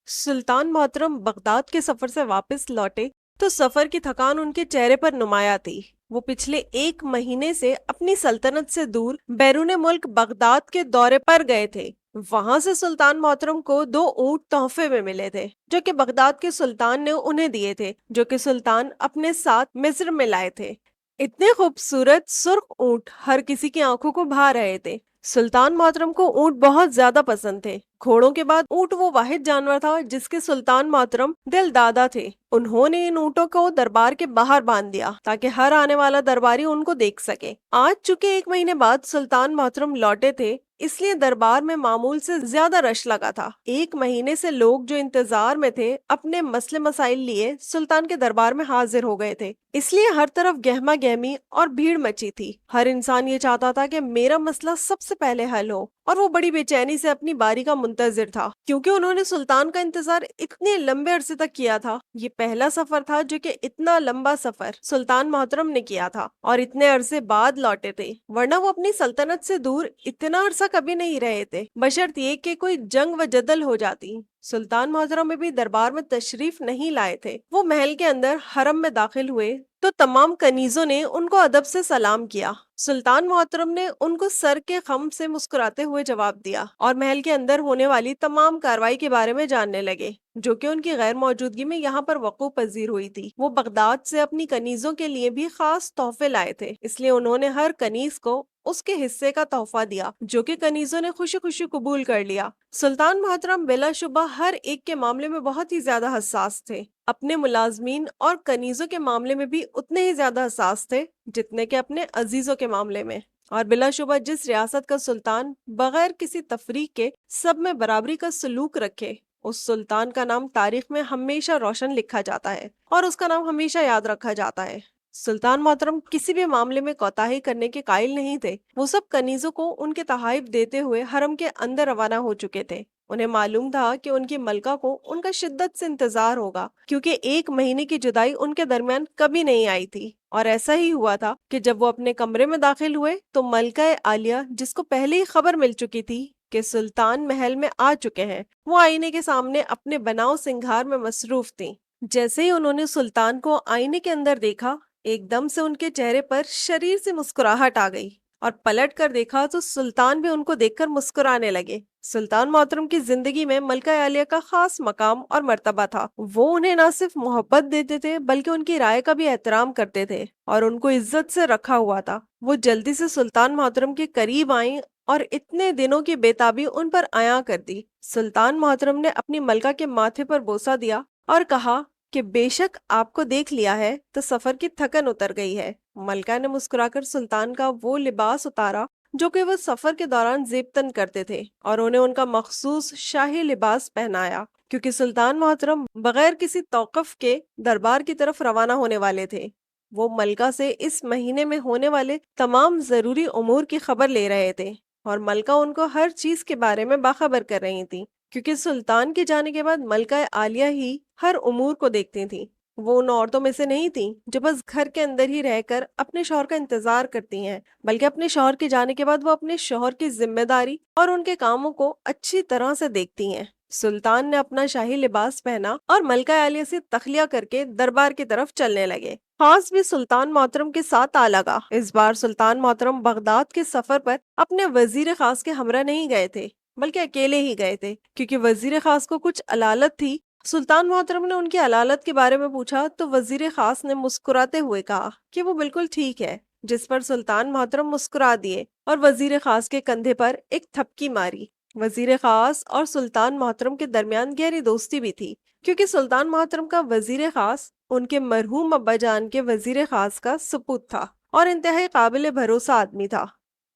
سلطان محترم بغداد کے سفر سے واپس لوٹے تو سفر کی تھکان ان کے چہرے پر نمایاں تھی۔ وہ پچھلے ایک مہینے سے اپنی سلطنت سے دور بیرون ملک بغداد کے دورے پر گئے تھے۔ وہاں سے سلطان محترم کو 2 اونٹ تحفے میں ملے تھے جو کہ بغداد کے سلطان نے انہیں دیے تھے، جو کہ سلطان اپنے ساتھ مصر میں لائے تھے۔ اتنے خوبصورت سرخ اونٹ ہر کسی کی آنکھوں کو بھا رہے تھے۔ سلطان محترم کو اونٹ بہت زیادہ پسند تھے۔ گھوڑوں کے بعد اونٹ وہ واحد جانور تھا جس کے سلطان محترم دل دادا تھے۔ انہوں نے ان اونٹوں کو دربار کے باہر باندھ دیا تاکہ ہر آنے والا درباری ان کو دیکھ سکے۔ آج چونکہ 1 مہینے بعد سلطان محترم لوٹے تھے، اس لیے دربار میں معمول سے زیادہ رش لگا تھا۔ 1 مہینے سے لوگ جو انتظار میں تھے اپنے مسئلے مسائل لیے سلطان کے دربار میں حاضر ہو گئے تھے، اس لیے ہر طرف گہما گہمی اور بھیڑ مچی تھی۔ ہر انسان یہ چاہتا تھا کہ میرا مسئلہ سب سے پہلے حل ہو، اور وہ بڑی بے چینی سے اپنی باری کا منتظر تھا، کیونکہ انہوں نے سلطان کا انتظار اتنے لمبے عرصے تک کیا تھا۔ یہ پہلا سفر تھا جو کہ اتنا لمبا سفر سلطان محترم نے کیا تھا اور اتنے عرصے بعد لوٹے تھے، ورنہ وہ اپنی سلطنت سے دور اتنا عرصہ کبھی نہیں رہے تھے، بشرط یہ کہ کوئی جنگ و جدل ہو جاتی۔ سلطان محترم میں بھی دربار میں تشریف نہیں لائے تھے۔ وہ محل کے اندر حرم میں داخل ہوئے تو تمام کنیزوں نے ان کو ادب سے سلام کیا۔ سلطان محترم نے ان کو سر کے خم سے مسکراتے ہوئے جواب دیا اور محل کے اندر ہونے والی تمام کارروائی کے بارے میں جاننے لگے، جو کہ ان کی غیر موجودگی میں یہاں پر وقوع پذیر ہوئی تھی۔ وہ بغداد سے اپنی کنیزوں کے لیے بھی خاص تحفے لائے تھے، اس لیے انہوں نے ہر کنیز کو اس کے حصے کا تحفہ دیا، جو کہ کنیزوں نے خوشی خوشی قبول کر لیا۔ سلطان محترم بلا شبہ ہر ایک کے معاملے میں بہت ہی زیادہ حساس تھے۔ اپنے ملازمین اور کنیزوں کے معاملے میں بھی اتنے ہی زیادہ حساس تھے جتنے کہ اپنے عزیزوں کے معاملے میں۔ اور بلا شبہ جس ریاست کا سلطان بغیر کسی تفریق کے سب میں برابری کا سلوک رکھے، اس سلطان کا نام تاریخ میں ہمیشہ روشن لکھا جاتا ہے اور اس کا نام ہمیشہ یاد رکھا جاتا ہے۔ سلطان محترم کسی بھی معاملے میں کوتاہی کرنے کے قائل نہیں تھے۔ وہ سب کنیزوں کو ان کے تحائف دیتے ہوئے حرم کے اندر روانہ ہو چکے تھے۔ انہیں معلوم تھا کہ ان کی ملکہ کو ان کا شدت سے انتظار ہوگا، کیونکہ 1 مہینے کی جدائی ان کے درمیان کبھی نہیں آئی تھی۔ اور ایسا ہی ہوا تھا کہ جب وہ اپنے کمرے میں داخل ہوئے تو ملکہ عالیہ، جس کو پہلے ہی خبر مل چکی تھی کہ سلطان محل میں آ چکے ہیں، وہ آئینے کے سامنے اپنے بناؤ سنگھار میں مصروف تھیں۔ جیسے ہی انہوں نے سلطان کو آئینے کے اندر دیکھا، ایک دم سے ان کے چہرے پر شریر سے مسکراہٹ آ گئی، اور پلٹ کر دیکھا تو سلطان بھی ان کو دیکھ کر مسکرانے لگے۔ سلطان محترم کی زندگی میں ملکہ عالیہ کا خاص مقام اور مرتبہ تھا۔ وہ انہیں نہ صرف محبت دیتے تھے بلکہ ان کی رائے کا بھی احترام کرتے تھے اور ان کو عزت سے رکھا ہوا تھا۔ وہ جلدی سے سلطان محترم کے قریب آئیں اور اتنے دنوں کی بےتابی ان پر عیاں کر دی۔ سلطان محترم نے اپنی ملکہ کے ماتھے پر بوسہ دیا اور کہا کہ بے شک آپ کو دیکھ لیا ہے تو سفر کی تھکن اتر گئی ہے۔ ملکہ نے مسکرا کر سلطان کا وہ لباس اتارا جو کہ وہ سفر کے دوران زیبتن کرتے تھے، اور انہیں ان کا مخصوص شاہی لباس پہنایا، کیونکہ سلطان محترم بغیر کسی توقف کے دربار کی طرف روانہ ہونے والے تھے۔ وہ ملکہ سے اس مہینے میں ہونے والے تمام ضروری امور کی خبر لے رہے تھے، اور ملکہ ان کو ہر چیز کے بارے میں باخبر کر رہی تھی، کیونکہ سلطان کے جانے کے بعد ملکہ عالیہ ہی ہر امور کو دیکھتی تھیں۔ وہ ان عورتوں میں سے نہیں تھیں جو بس گھر کے اندر ہی رہ کر اپنے شوہر کا انتظار کرتی ہیں، بلکہ اپنے شوہر کے جانے کے بعد وہ اپنے شوہر کی ذمہ داری اور ان کے کاموں کو اچھی طرح سے دیکھتی ہیں۔ سلطان نے اپنا شاہی لباس پہنا اور ملکہ عالیہ سے تخلیہ کر کے دربار کی طرف چلنے لگے۔ خاص بھی سلطان محترم کے ساتھ آ لگا۔ اس بار سلطان محترم بغداد کے سفر پر اپنے وزیر خاص کے ہمراہ نہیں گئے تھے، بلکہ اکیلے ہی گئے تھے، کیونکہ وزیر خاص کو کچھ علالت تھی۔ سلطان محترم نے ان کی علالت کے بارے میں پوچھا تو وزیر خاص نے مسکراتے ہوئے کہا کہ وہ بالکل ٹھیک ہے، جس پر سلطان محترم مسکرا دیے اور وزیر خاص کے کندھے پر ایک تھپکی ماری۔ وزیر خاص اور سلطان محترم کے درمیان گہری دوستی بھی تھی، کیونکہ سلطان محترم کا وزیر خاص ان کے مرحوم ابا جان کے وزیر خاص کا سپوت تھا اور انتہائی قابل بھروسہ آدمی تھا۔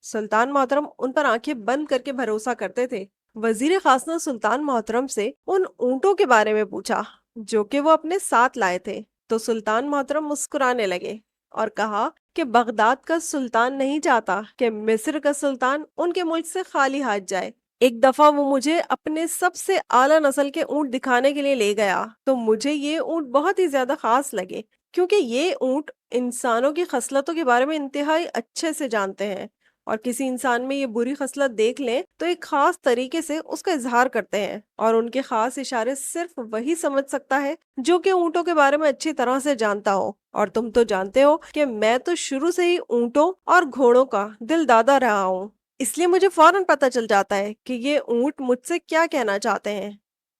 سلطان محترم ان پر آنکھیں بند کر کے بھروسہ کرتے تھے۔ وزیر خاص نے سلطان محترم سے ان اونٹوں کے بارے میں پوچھا جو کہ وہ اپنے ساتھ لائے تھے، تو سلطان محترم مسکرانے لگے اور کہا کہ بغداد کا سلطان نہیں چاہتا کہ مصر کا سلطان ان کے ملک سے خالی ہاتھ جائے۔ ایک دفعہ وہ مجھے اپنے سب سے اعلیٰ نسل کے اونٹ دکھانے کے لیے لے گیا تو مجھے یہ اونٹ بہت ہی زیادہ خاص لگے، کیونکہ یہ اونٹ انسانوں کی خصلتوں کے بارے میں انتہائی اچھے سے جانتے ہیں۔ اور کسی انسان میں یہ بری خصلت دیکھ لیں تو ایک خاص طریقے سے اس کا اظہار کرتے ہیں، اور ان کے خاص اشارے صرف وہی سمجھ سکتا ہے جو کہ اونٹوں کے بارے میں اچھی طرح سے جانتا ہو۔ اور تم تو جانتے ہو کہ میں تو شروع سے ہی اونٹوں اور گھوڑوں کا دل دادا رہا ہوں، اس لیے مجھے فوراً پتہ چل جاتا ہے کہ یہ اونٹ مجھ سے کیا کہنا چاہتے ہیں۔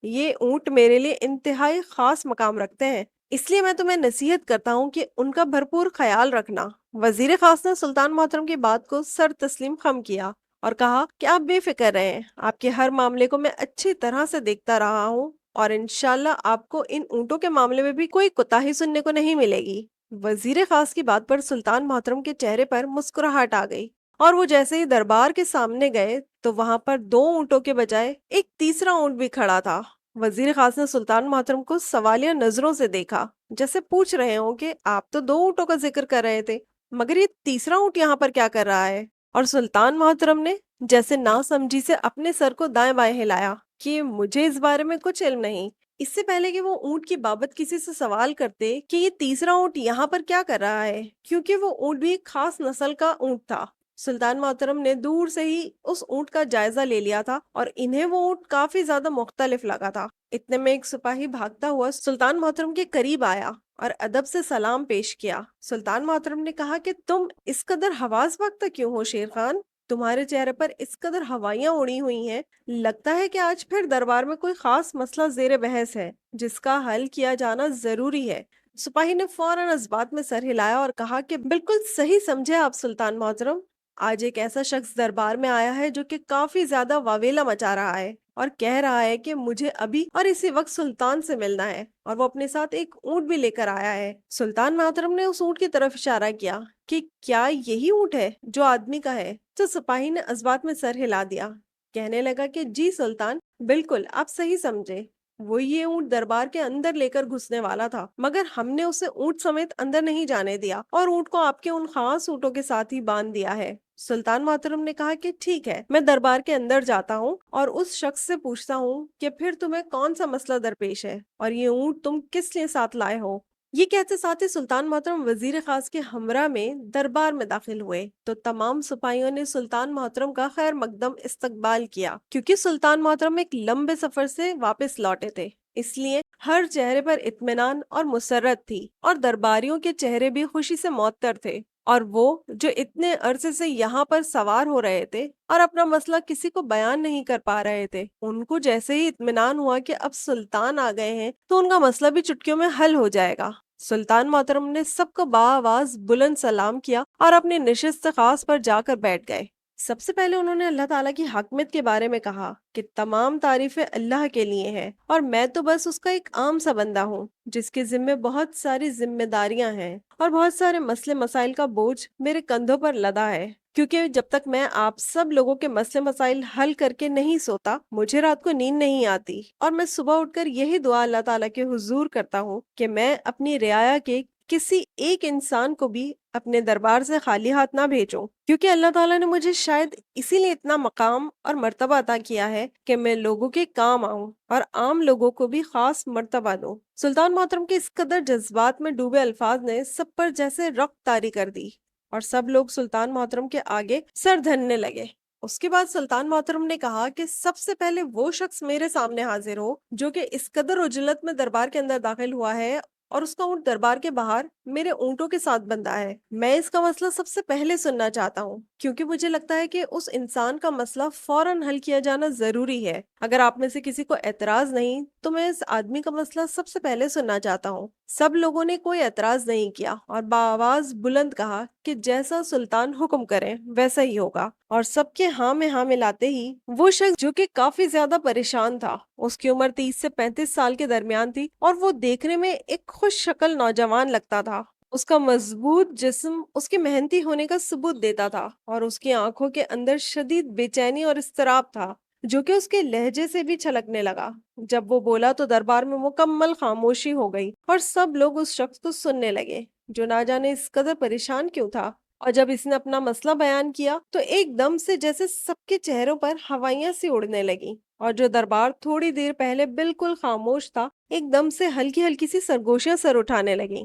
یہ اونٹ میرے لیے انتہائی خاص مقام رکھتے ہیں، اس لیے میں تمہیں نصیحت کرتا ہوں کہ ان کا بھرپور خیال رکھنا۔ وزیر خاص نے سلطان محترم کی بات کو سر تسلیم خم کیا اور کہا کہ آپ بے فکر رہیں، آپ کے ہر معاملے کو میں اچھی طرح سے دیکھتا رہا ہوں، اور انشاءاللہ آپ کو ان اونٹوں کے معاملے میں بھی کوئی کوتاہی سننے کو نہیں ملے گی۔ وزیر خاص کی بات پر سلطان محترم کے چہرے پر مسکراہٹ آ گئی، اور وہ جیسے ہی دربار کے سامنے گئے تو وہاں پر 2 اونٹوں کے بجائے ایک تیسرا اونٹ بھی کھڑا تھا۔ وزیر خاص نے سلطان محترم کو سوالیہ نظروں سے دیکھا، جیسے پوچھ رہے ہوں کہ آپ تو 2 اونٹوں کا ذکر کر رہے تھے، مگر یہ تیسرا اونٹ یہاں پر کیا کر رہا ہے؟ اور سلطان محترم نے جیسے ناسمجھی سے اپنے سر کو دائیں بائیں ہلایا کہ مجھے اس بارے میں کچھ علم نہیں۔ اس سے پہلے کہ وہ اونٹ کی بابت کسی سے سوال کرتے کہ یہ تیسرا اونٹ یہاں پر کیا کر رہا ہے، کیونکہ وہ اونٹ بھی ایک خاص نسل کا اونٹ تھا، سلطان محترم نے دور سے ہی اس اونٹ کا جائزہ لے لیا تھا، اور انہیں وہ اونٹ کافی زیادہ مختلف لگا تھا۔ اتنے میں ایک سپاہی بھاگتا ہوا سلطان محترم کے قریب آیا اور ادب سے سلام پیش کیا۔ سلطان محترم نے کہا کہ تم اس قدر حواس باختہ کیوں ہو شیر خان؟ تمہارے چہرے پر اس قدر ہوائیاں اڑی ہوئی ہیں، لگتا ہے کہ آج پھر دربار میں کوئی خاص مسئلہ زیر بحث ہے جس کا حل کیا جانا ضروری ہے۔ سپاہی نے فوراً اس بات میں سر ہلایا اور کہا کہ بالکل صحیح سمجھے آپ سلطان محترم، آج ایک ایسا شخص دربار میں آیا ہے جو کہ کافی زیادہ واویلا مچا رہا ہے اور کہہ رہا ہے کہ مجھے ابھی اور اسی وقت سلطان سے ملنا ہے، اور وہ اپنے ساتھ ایک اونٹ بھی لے کر آیا ہے۔ سلطان محترم نے اس اونٹ کی طرف اشارہ کیا کہ کیا یہی اونٹ ہے جو آدمی کا ہے؟ تو سپاہی نے اس بات میں سر ہلا دیا، کہنے لگا کہ جی سلطان، بالکل آپ صحیح سمجھے، وہ یہ اونٹ دربار کے اندر لے کر گھسنے والا تھا، مگر ہم نے اسے اونٹ سمیت اندر نہیں جانے دیا اور اونٹ کو آپ کے ان خاص اونٹوں کے ساتھ ہی باندھ دیا ہے۔ سلطان محترم نے کہا کہ ٹھیک ہے، میں دربار کے اندر جاتا ہوں اور اس شخص سے پوچھتا ہوں کہ پھر تمہیں کون سا مسئلہ درپیش ہے اور یہ اونٹ تم کس لیے ساتھ لائے ہو۔ یہ کہتے ساتھ ہی سلطان محترم وزیر خاص کے ہمراہ میں دربار میں داخل ہوئے تو تمام سپاہیوں نے سلطان محترم کا خیر مقدم استقبال کیا، کیونکہ سلطان محترم ایک لمبے سفر سے واپس لوٹے تھے، اس لیے ہر چہرے پر اطمینان اور مسرت تھی، اور درباریوں کے چہرے بھی خوشی سے معطر تھے، اور وہ جو اتنے عرصے سے یہاں پر سوار ہو رہے تھے اور اپنا مسئلہ کسی کو بیان نہیں کر پا رہے تھے، ان کو جیسے ہی اطمینان ہوا کہ اب سلطان آ گئے ہیں تو ان کا مسئلہ بھی چٹکیوں میں حل ہو جائے گا۔ سلطان محترم نے سب کو بآواز بلند سلام کیا اور اپنی نشست خاص پر جا کر بیٹھ گئے۔ سب سے پہلے انہوں نے اللہ تعالیٰ کی حاکمیت کے بارے میں کہا کہ تمام تعریفیں اللہ کے لیے ہیں، اور میں تو بس اس کا ایک عام سا بندہ ہوں جس کے ذمے بہت ساری ذمہ داریاں ہیں اور بہت سارے مسئلے مسائل کا بوجھ میرے کندھوں پر لدا ہے، کیونکہ جب تک میں آپ سب لوگوں کے مسئلے مسائل حل کر کے نہیں سوتا مجھے رات کو نیند نہیں آتی، اور میں صبح اٹھ کر یہی دعا اللہ تعالیٰ کے حضور کرتا ہوں کہ میں اپنی رعایا کے کسی ایک انسان کو بھی اپنے دربار سے خالی ہاتھ نہ بھیجوں، کیونکہ اللہ تعالیٰ نے مجھے شاید اسی لیے اتنا مقام اور مرتبہ عطا کیا ہے کہ میں لوگوں کے کام آؤں اور عام لوگوں کو بھی خاص مرتبہ دوں۔ سلطان محترم کے اس قدر جذبات میں ڈوبے الفاظ نے سب پر جیسے رخت طاری کر دی، اور سب لوگ سلطان محترم کے آگے سر دھننے لگے۔ اس کے بعد سلطان محترم نے کہا کہ سب سے پہلے وہ شخص میرے سامنے حاضر ہو جو کہ اس قدر عجلت میں دربار کے اندر داخل ہوا ہے اور اس کا اونٹ دربار کے باہر میرے اونٹوں کے ساتھ بندھا ہے۔ میں اس کا مسئلہ سب سے پہلے سننا چاہتا ہوں، کیونکہ مجھے لگتا ہے کہ اس انسان کا مسئلہ فوراً حل کیا جانا ضروری ہے۔ اگر آپ میں سے کسی کو اعتراض نہیں تو میں اس آدمی کا مسئلہ سب سے پہلے سننا چاہتا ہوں۔ سب لوگوں نے کوئی اعتراض نہیں کیا اور بآواز بلند کہا کہ جیسا سلطان حکم کریں ویسا ہی ہوگا، اور سب کے ہاں میں ہاں ملاتے ہی وہ شخص جو کہ کافی زیادہ پریشان تھا، اس کی عمر 30 سے 35 سال کے درمیان تھی اور وہ دیکھنے میں ایک خوش شکل نوجوان لگتا تھا، اس کا مضبوط جسم اس کے محنتی ہونے کا ثبوت دیتا تھا، اور اس کی آنکھوں کے اندر شدید بے چینی اور اضطراب تھا جو کہ اس کے لہجے سے بھی چھلکنے لگا۔ جب وہ بولا تو دربار میں مکمل خاموشی ہو گئی اور سب لوگ اس شخص کو سننے لگے جو نہ جانے اس قدر پریشان کیوں تھا، اور جب اس نے اپنا مسئلہ بیان کیا تو ایک دم سے جیسے سب کے چہروں پر ہوائیاں سی اڑنے لگیں، اور جو دربار تھوڑی دیر پہلے بالکل خاموش تھا ایک دم سے ہلکی ہلکی سی سرگوشیاں سر اٹھانے لگیں۔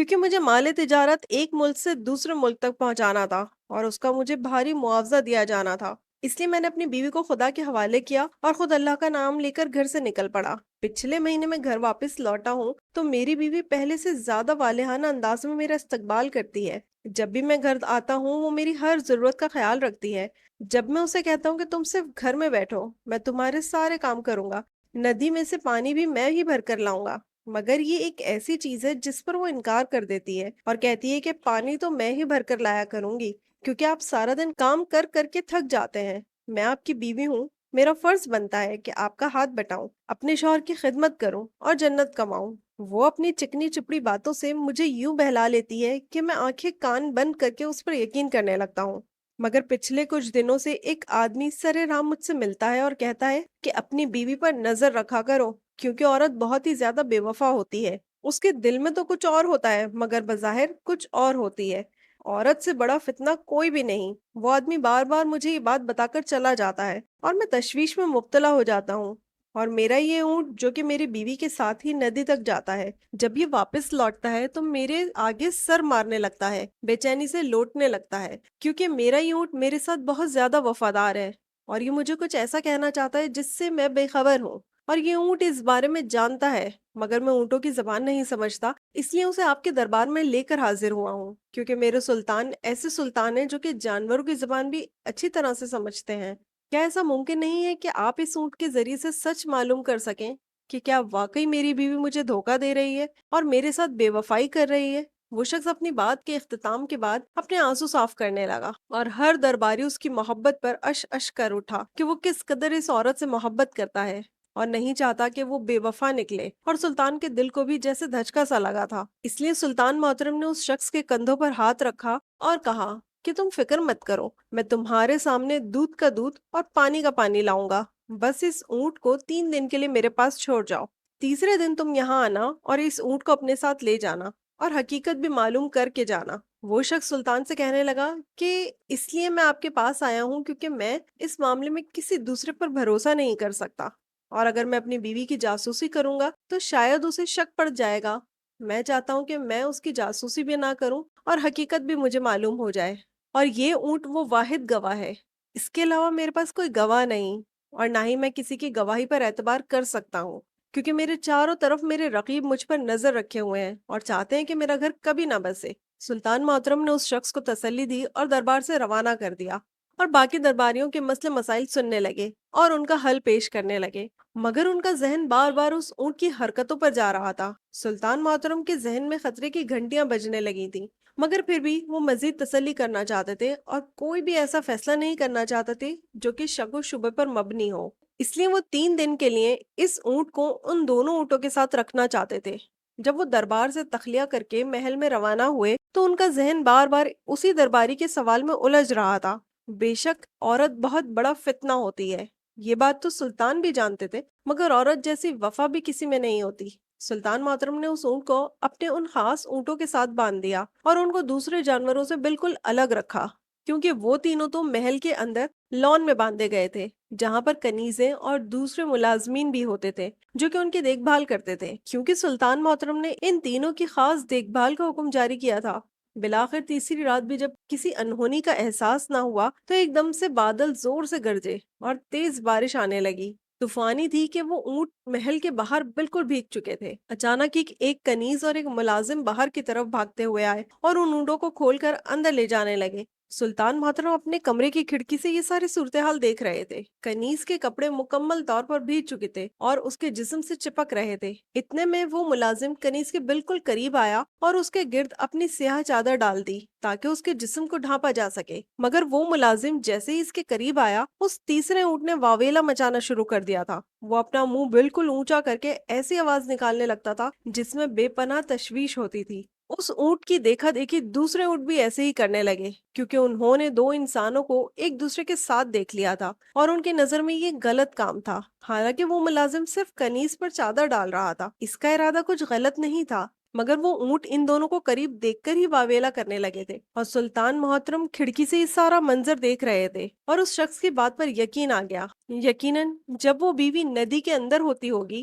کیونکہ مجھے مال تجارت ایک ملک سے دوسرے ملک تک پہنچانا تھا اور اس کا مجھے بھاری معاوضہ دیا جانا تھا۔ اس لیے میں نے اپنی بیوی کو خدا کے حوالے کیا اور خود اللہ کا نام لے کر گھر سے نکل پڑا۔ پچھلے مہینے میں گھر واپس لوٹا ہوں تو میری بیوی پہلے سے زیادہ والہانہ انداز میں میرا استقبال کرتی ہے۔ جب بھی میں گھر آتا ہوں وہ میری ہر ضرورت کا خیال رکھتی ہے۔ جب میں اسے کہتا ہوں کہ تم صرف گھر میں بیٹھو، میں تمہارے سارے کام کروں گا، ندی میں سے پانی بھی میں ہی بھر کر لاؤں گا، مگر یہ ایک ایسی چیز ہے جس پر وہ انکار کر دیتی ہے اور کہتی ہے کہ پانی تو میں ہی بھر کر لایا کروں گی، کیونکہ آپ سارا دن کام کر کر کے تھک جاتے ہیں۔ میں آپ کی بیوی ہوں، میرا فرض بنتا ہے کہ آپ کا ہاتھ بٹاؤں، اپنے شوہر کی خدمت کروں اور جنت کماؤں۔ وہ اپنی چکنی چپڑی باتوں سے مجھے یوں بہلا لیتی ہے کہ میں آنکھیں کان بند کر کے اس پر یقین کرنے لگتا ہوں۔ مگر پچھلے کچھ دنوں سے ایک آدمی سرے رام مجھ سے ملتا ہے اور کہتا ہے کہ اپنی بیوی پر نظر رکھا کرو، کیونکہ عورت بہت ہی زیادہ بے وفا ہوتی ہے۔ اس کے دل میں تو کچھ اور ہوتا ہے مگر بظاہر کچھ اور ہوتی ہے۔ عورت سے بڑا فتنہ کوئی بھی نہیں۔ وہ آدمی بار بار مجھے یہ بات بتا کر چلا جاتا ہے اور میں تشویش میں مبتلا ہو جاتا ہوں۔ اور میرا یہ اونٹ جو کہ میری بیوی کے ساتھ ہی ندی تک جاتا ہے، جب یہ واپس لوٹتا ہے تو میرے آگے سر مارنے لگتا ہے، بے چینی سے لوٹنے لگتا ہے، کیونکہ میرا یہ اونٹ میرے ساتھ بہت زیادہ وفادار ہے اور یہ مجھے کچھ ایسا کہنا چاہتا ہے جس سے میں بے خبر ہوں، اور یہ اونٹ اس بارے میں جانتا ہے مگر میں اونٹوں کی زبان نہیں سمجھتا، اس لیے اسے آپ کے دربار میں لے کر حاضر ہوا ہوں، کیونکہ میرے سلطان ایسے سلطان ہیں جو کہ جانوروں کی زبان بھی اچھی طرح سے سمجھتے ہیں۔ کیا ایسا ممکن نہیں ہے کہ آپ اس اونٹ کے ذریعے سے سچ معلوم کر سکیں کہ کیا واقعی میری بیوی مجھے دھوکہ دے رہی ہے اور میرے ساتھ بے وفائی کر رہی ہے؟ وہ شخص اپنی بات کے اختتام کے بعد اپنے آنسو صاف کرنے لگا اور ہر درباری اس کی محبت پر اش اش کر اٹھا کہ وہ کس قدر اس عورت سے محبت کرتا ہے اور نہیں چاہتا کہ وہ بے وفا نکلے، اور سلطان کے دل کو بھی جیسے دھچکا سا لگا تھا۔ اس لیے سلطان محترم نے اس شخص کے کندھوں پر ہاتھ رکھا اور کہا کہ تم فکر مت کرو، میں تمہارے سامنے دودھ کا دودھ اور پانی کا پانی لاؤں گا، بس اس اونٹ کو 3 دن کے لیے میرے پاس چھوڑ جاؤ، تیسرے دن تم یہاں آنا اور اس اونٹ کو اپنے ساتھ لے جانا اور حقیقت بھی معلوم کر کے جانا۔ وہ شخص سلطان سے کہنے لگا کہ اس لیے میں آپ کے پاس آیا ہوں کیونکہ میں اس معاملے میں کسی دوسرے پر بھروسہ نہیں کر سکتا، اور اگر میں اپنی بیوی کی جاسوسی کروں گا تو شاید اسے شک پڑ جائے گا۔ میں چاہتا ہوں کہ میں اس کی جاسوسی بھی نہ کروں اور حقیقت بھی مجھے معلوم ہو جائے، اور یہ اونٹ وہ واحد گواہ ہے، اس کے علاوہ میرے پاس کوئی گواہ نہیں، اور نہ ہی میں کسی کی گواہی پر اعتبار کر سکتا ہوں، کیونکہ میرے چاروں طرف میرے رقیب مجھ پر نظر رکھے ہوئے ہیں اور چاہتے ہیں کہ میرا گھر کبھی نہ بسے۔ سلطان محترم نے اس شخص کو تسلی دی اور دربار سے روانہ کر دیا، اور باقی درباریوں کے مسئلے مسائل سننے لگے اور ان کا حل پیش کرنے لگے، مگر ان کا ذہن بار بار اس اونٹ کی حرکتوں پر جا رہا تھا۔ سلطان محترم کے ذہن میں خطرے کی گھنٹیاں بجنے لگی تھیں، مگر پھر بھی وہ مزید تسلی کرنا چاہتے تھے اور کوئی بھی ایسا فیصلہ نہیں کرنا چاہتے تھے جو کہ شک و شبہ پر مبنی ہو، اس لیے وہ 3 دن کے لیے اس اونٹ کو ان دونوں اونٹوں کے ساتھ رکھنا چاہتے تھے۔ جب وہ دربار سے تخلیہ کر کے محل میں روانہ ہوئے تو ان کا ذہن بار بار اسی درباری کے سوال میں الجھ رہا تھا۔ بے شک عورت بہت بڑا فتنہ ہوتی ہے، یہ بات تو سلطان بھی جانتے تھے، مگر عورت جیسی وفا بھی کسی میں نہیں ہوتی۔ سلطان محترم نے اس اونٹ کو اپنے ان خاص اونٹوں کے ساتھ باندھ دیا اور ان کو دوسرے جانوروں سے بالکل الگ رکھا، کیونکہ وہ تینوں تو محل کے اندر لان میں باندھے گئے تھے، جہاں پر کنیزیں اور دوسرے ملازمین بھی ہوتے تھے جو کہ ان کی دیکھ بھال کرتے تھے، کیونکہ سلطان محترم نے ان تینوں کی خاص دیکھ بھال کا حکم جاری کیا تھا۔ بالآخر تیسری رات بھی جب کسی انہونی کا احساس نہ ہوا تو ایک دم سے بادل زور سے گرجے اور تیز بارش آنے لگی، طوفانی تھی کہ وہ اونٹ محل کے باہر بالکل بھیگ چکے تھے۔ اچانک ایک کنیز اور ایک ملازم باہر کی طرف بھاگتے ہوئے آئے اور ان اونٹوں کو کھول کر اندر لے جانے لگے۔ سلطان محترم اپنے کمرے کی کھڑکی سے یہ ساری صورتحال دیکھ رہے تھے۔ کنیز کے کپڑے مکمل طور پر بھیگ چکے تھے اور اس کے جسم سے چپک رہے تھے۔ اتنے میں وہ ملازم کنیز کے بالکل قریب آیا اور اس کے گرد اپنی سیاہ چادر ڈال دی تاکہ اس کے جسم کو ڈھانپا جا سکے، مگر وہ ملازم جیسے ہی اس کے قریب آیا، اس تیسرے اونٹ نے واویلا مچانا شروع کر دیا تھا۔ وہ اپنا منہ بالکل اونچا کر کے ایسی آواز نکالنے لگتا تھا جس میں بے پناہ تشویش ہوتی تھی۔ اس اونٹ کی دیکھا دیکھی دوسرے اونٹ بھی ایسے ہی کرنے لگے، کیونکہ انہوں نے دو انسانوں کو ایک دوسرے کے ساتھ دیکھ لیا تھا اور ان کی نظر میں یہ غلط کام تھا، حالانکہ وہ ملازم صرف کنیز پر چادر ڈال رہا تھا، اس کا ارادہ کچھ غلط نہیں تھا، مگر وہ اونٹ ان دونوں کو قریب دیکھ کر ہی واویلا کرنے لگے تھے، اور سلطان محترم کھڑکی سے یہ سارا منظر دیکھ رہے تھے اور اس شخص کی بات پر یقین آ گیا۔ یقیناً جب وہ بیوی ندی کے اندر ہوتی ہوگی